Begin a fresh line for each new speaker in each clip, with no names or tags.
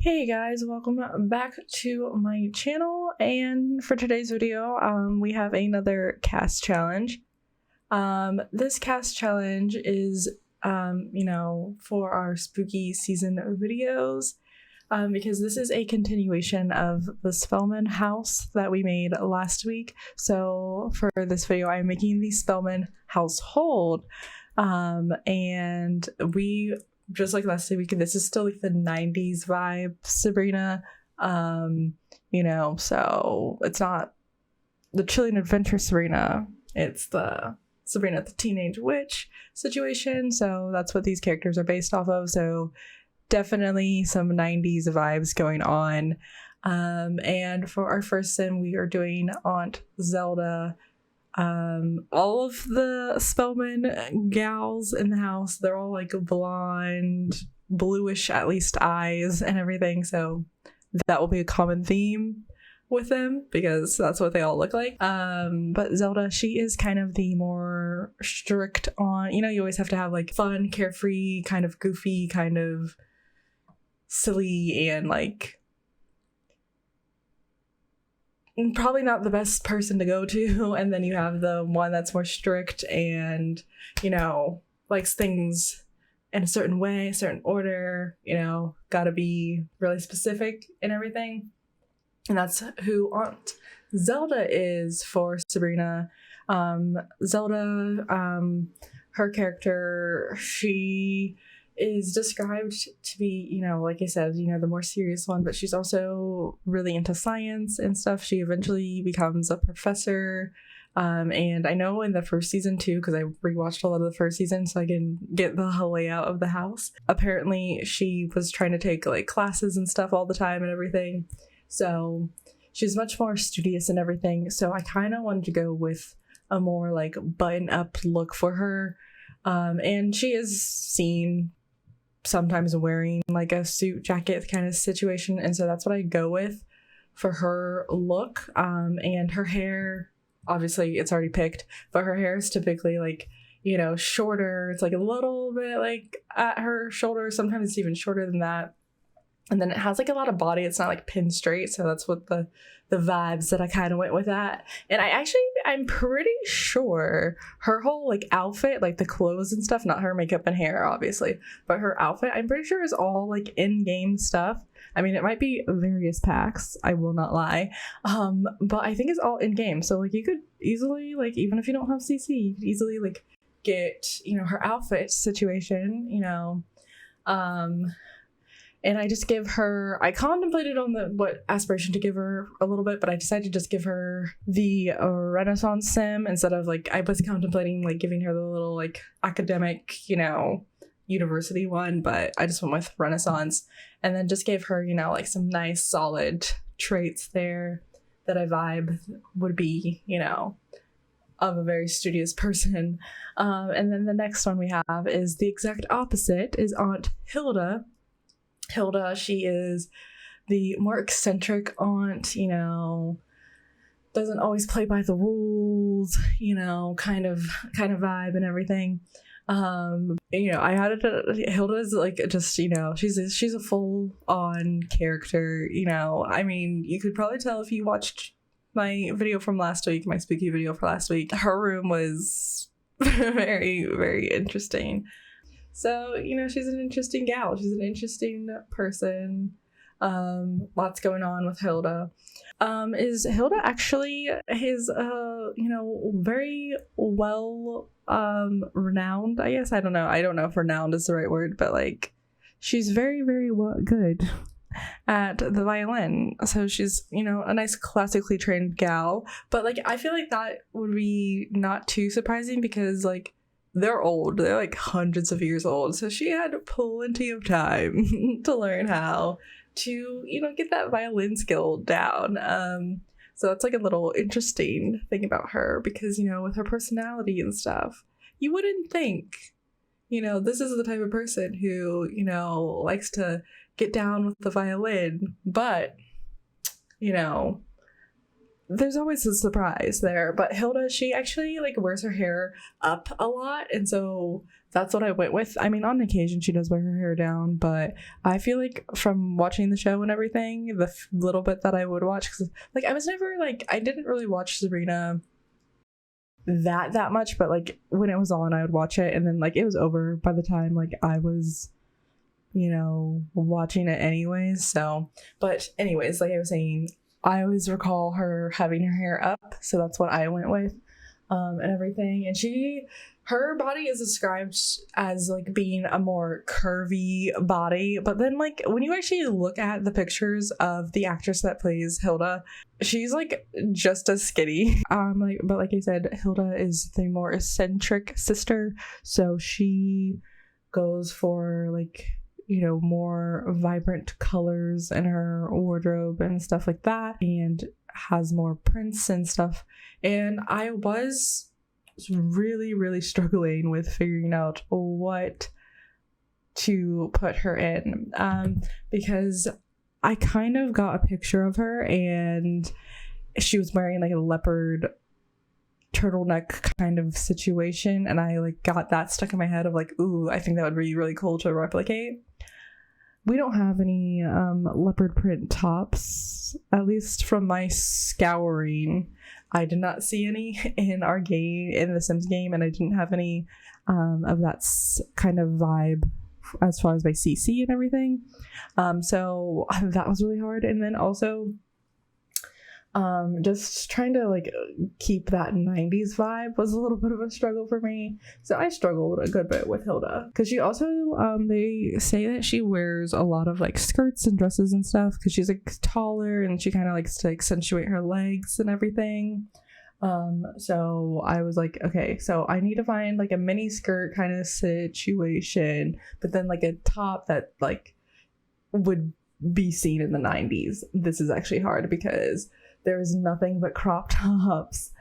Hey guys, welcome back to my channel, and for today's video we have another CAS challenge. This CAS challenge is for our spooky season videos, because this is a continuation of the Spellman house that we made last week. So for this video I'm making the Spellman household, and we just like last week, this is still like the 90s vibe Sabrina, so it's not the chilling adventure Sabrina, it's the Sabrina the teenage witch situation. So that's what these characters are based off of, so definitely some 90s vibes going on. And for our first sim we are doing Aunt Zelda. All of the Spellman gals in the house, they're all like blonde, bluish at least eyes and everything, so that will be a common theme with them because that's what they all look like. But Zelda, she is kind of the more strict on, you always have to have like fun, carefree, kind of goofy, kind of silly, and like probably not the best person to go to. And then you have the one that's more strict and likes things in a certain way, a certain order, gotta be really specific and everything. And that's who Aunt Zelda is for Sabrina. Zelda, her character, she is described to be, like I said, the more serious one, but she's also really into science and stuff. She eventually becomes a professor. And I know in the first season too, because I rewatched a lot of the first season so I can get the layout of the house. Apparently she was trying to take like classes and stuff all the time and everything. So she's much more studious and everything. So I kind of wanted to go with a more like button up look for her. And she is seen sometimes wearing like a suit jacket kind of situation, and so that's what I go with for her look. And her hair, obviously it's already picked, but her hair is typically like shorter. It's like a little bit like at her shoulder, sometimes it's even shorter than that, and then it has like a lot of body. It's not like pin straight, so that's what the vibes that I kind of went with that. And I'm pretty sure her whole like outfit, like the clothes and stuff, not her makeup and hair obviously, but her outfit, I'm pretty sure is all like in-game stuff. I mean, it might be various packs, I will not lie, but I think it's all in-game. So like you could easily, like, even if you don't have CC, you could easily like get her outfit situation, and I just give her, I contemplated on what aspiration to give her a little bit, but I decided to just give her the Renaissance sim instead of like, I was contemplating like giving her the little like academic, university one, but I just went with Renaissance, and then just gave her, like some nice solid traits there that I vibe would be, of a very studious person. And then the next one we have is the exact opposite, is Aunt Hilda. Hilda, she is the more eccentric aunt, doesn't always play by the rules, kind of vibe and everything. I had it, Hilda's like just, she's a full on character, I mean, you could probably tell if you watched my video from last week, my spooky video for last week. Her room was very, very interesting. So, she's an interesting gal. She's an interesting person. Lots going on with Hilda. Is Hilda actually his, very well renowned, I guess. I don't know if renowned is the right word, but like she's very, very good at the violin. So she's, a nice classically trained gal. But like I feel like that would be not too surprising because like they're old. They're like hundreds of years old. So she had plenty of time to learn how to, get that violin skill down. So that's like a little interesting thing about her because, with her personality and stuff, you wouldn't think, this is the type of person who, likes to get down with the violin. But, there's always a surprise there. But Hilda, she actually like wears her hair up a lot, and so that's what I went with. I mean, on occasion she does wear her hair down, but I feel like from watching the show and everything, the little bit that I would watch, because like I was never like, I didn't really watch Sabrina that much, but like when it was on I would watch it, and then like it was over by the time like I was, you know, watching it anyways. So, but anyways, like I was saying, I always recall her having her hair up, so that's what I went with, and everything. And her body is described as like being a more curvy body, but then like when you actually look at the pictures of the actress that plays Hilda, she's like just as skinny. But like I said, Hilda is the more eccentric sister, so she goes for like, you know, more vibrant colors in her wardrobe and stuff like that, and has more prints and stuff. And I was really struggling with figuring out what to put her in, because I kind of got a picture of her and she was wearing like a leopard turtleneck kind of situation, and I like got that stuck in my head of like, ooh, I think that would be really cool to replicate. We don't have any leopard print tops, at least from my scouring. I did not see any in our game, in the Sims game, and I didn't have any of that kind of vibe as far as my CC and everything. So that was really hard. And then also just trying to like keep that 90s vibe was a little bit of a struggle for me. So I struggled a good bit with Hilda, because she also they say that she wears a lot of like skirts and dresses and stuff, because she's like taller and she kind of likes to accentuate her legs and everything. So I was like, okay, so I need to find like a mini skirt kind of situation, but then like a top that like would be seen in the 90s. This is actually hard because there is nothing but crop tops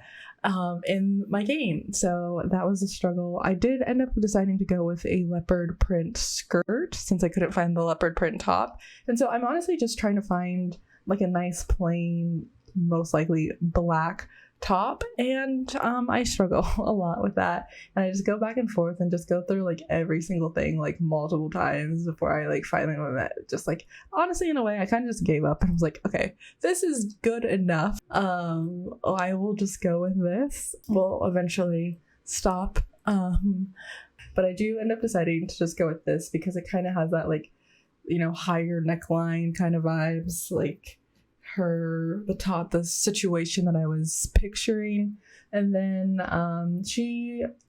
in my game. So that was a struggle. I did end up deciding to go with a leopard print skirt since I couldn't find the leopard print top. And so I'm honestly just trying to find like a nice plain, most likely black top, and I struggle a lot with that, and I just go back and forth and just go through like every single thing like multiple times before I like finally went with it. Just like, honestly, in a way I kind of just gave up and I was like, okay, this is good enough. I will just go with this. We'll eventually stop, but I do end up deciding to just go with this because it kind of has that like, you know, higher neckline kind of vibes, like the situation that I was picturing. And then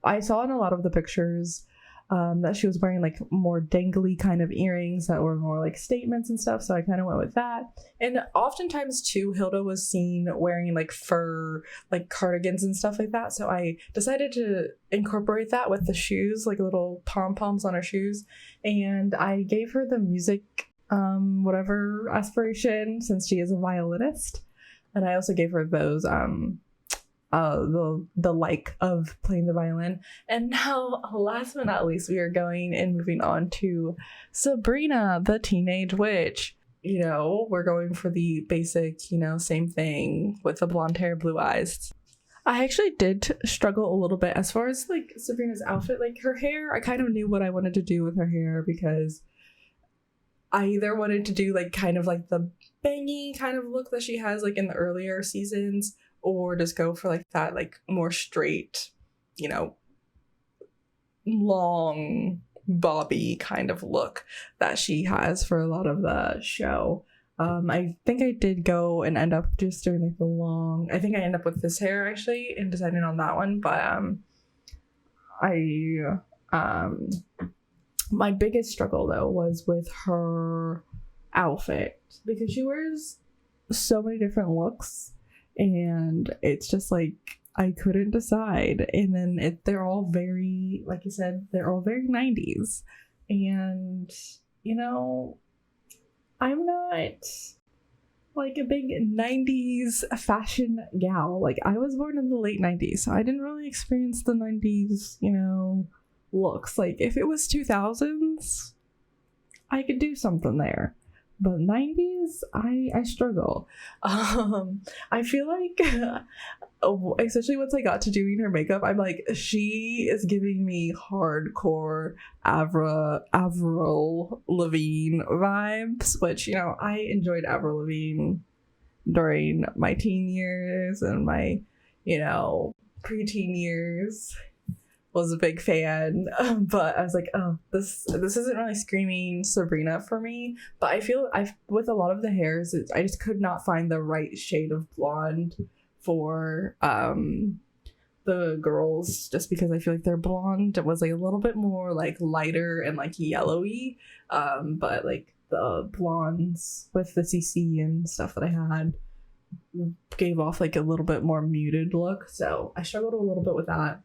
I saw in a lot of the pictures that she was wearing like more dangly kind of earrings that were more like statements and stuff, so I kind of went with that. And oftentimes too, Hilda was seen wearing like fur, like cardigans and stuff like that, so I decided to incorporate that with the shoes, like little pom-poms on her shoes. And I gave her the music whatever aspiration, since she is a violinist, and I also gave her those the like of playing the violin. And now, last but not least, we are going and moving on to Sabrina the Teenage Witch. You know, we're going for the basic, you know, same thing with the blonde hair, blue eyes. I actually did struggle a little bit as far as like Sabrina's outfit. Like her hair, I kind of knew what I wanted to do with her hair, because I either wanted to do like kind of like the bangy kind of look that she has like in the earlier seasons, or just go for like that like more straight, you know, long bobby kind of look that she has for a lot of the show. I think I did go and end up just doing like the long, I think I end up with this hair actually and deciding on that one, but my biggest struggle though was with her outfit, because she wears so many different looks and it's just like I couldn't decide. And then they're all very, like you said, they're all very 90s, and you know, I'm not like a big 90s fashion gal. Like I was born in the late 90s, so I didn't really experience the 90s, you know, looks. Like if it was 2000s, I could do something there, but 90s, I struggle. I feel like, especially once I got to doing her makeup, I'm like, she is giving me hardcore Avril Lavigne vibes, which, you know, I enjoyed Avril Lavigne during my teen years and my, you know, preteen years. Was a big fan, but I was like, oh, this isn't really screaming Sabrina for me. But I feel with a lot of the hairs, I just could not find the right shade of blonde for the girls, just because I feel like their blonde was like a little bit more like lighter and like yellowy, but like the blondes with the CC and stuff that I had gave off like a little bit more muted look. So I struggled a little bit with that.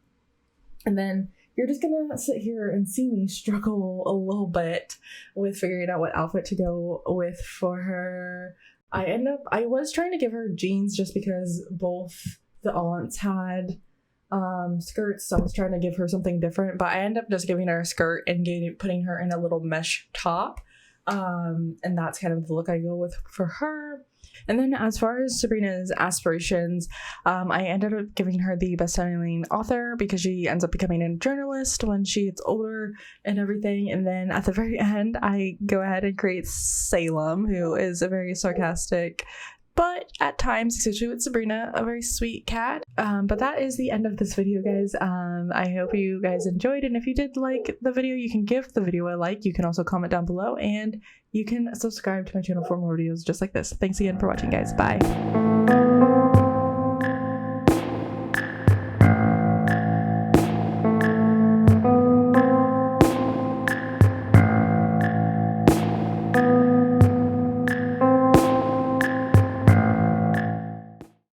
And then you're just gonna sit here and see me struggle a little bit with figuring out what outfit to go with for her. I was trying to give her jeans just because both the aunts had skirts, so I was trying to give her something different, but I ended up just giving her a skirt and putting her in a little mesh top. And that's kind of the look I go with for her. And then as far as Sabrina's aspirations, I ended up giving her the best-selling author because she ends up becoming a journalist when she gets older and everything. And then at the very end, I go ahead and create Salem, who is a very sarcastic, but at times, especially with Sabrina, a very sweet cat. But that is the end of this video, guys. I hope you guys enjoyed, and if you did like the video, you can give the video a like. You can also comment down below, and you can subscribe to my channel for more videos just like this. Thanks again for watching, guys. Bye.